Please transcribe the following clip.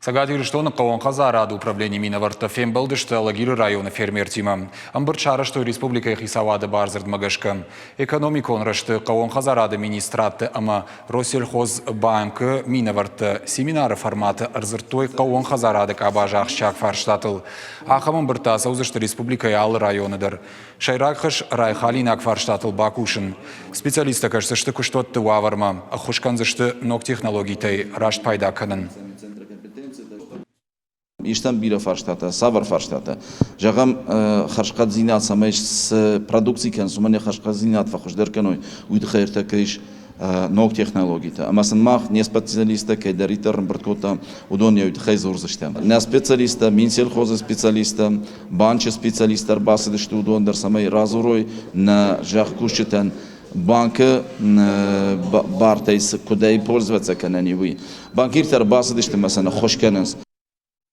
Сагадирштон Кавон Хазарад управление Миноварта Фембалдышта Лагиры района фермер тима. Амбарчарышты республика Хисавады Барзард Магашка. Экономикон рашты Кавон Хазарады министраты ама Россельхоз банкы Миноварта семинары форматы арзыртой Кавон Хазарады кабажах шак фарштатыл. Ахамын бірта саузышты республика Ялы районыдыр. Шайракхыш Райхалинак фарштатыл Бакушин. Специалисты кашсышты куштотты ваварма. Ахушканзышты ног технологитай рашт пайда канын. Иштан бира фарштата, савар фарштата. Жагам харшкат зинат самеш с продукции консумане харшкат зинат фахушдер каной уйдхаерта криш ног технологита. Амасан мах не специалиста кайдаритер браткота удония уйдхай зурзаштам. Не специалиста, минсельхоза специалиста, банча специалиста басадышты удондер самай разурой на жахкушетан банка бартайс куда и пользоваться кананивы. Банкир тар басадышты масана хошканас.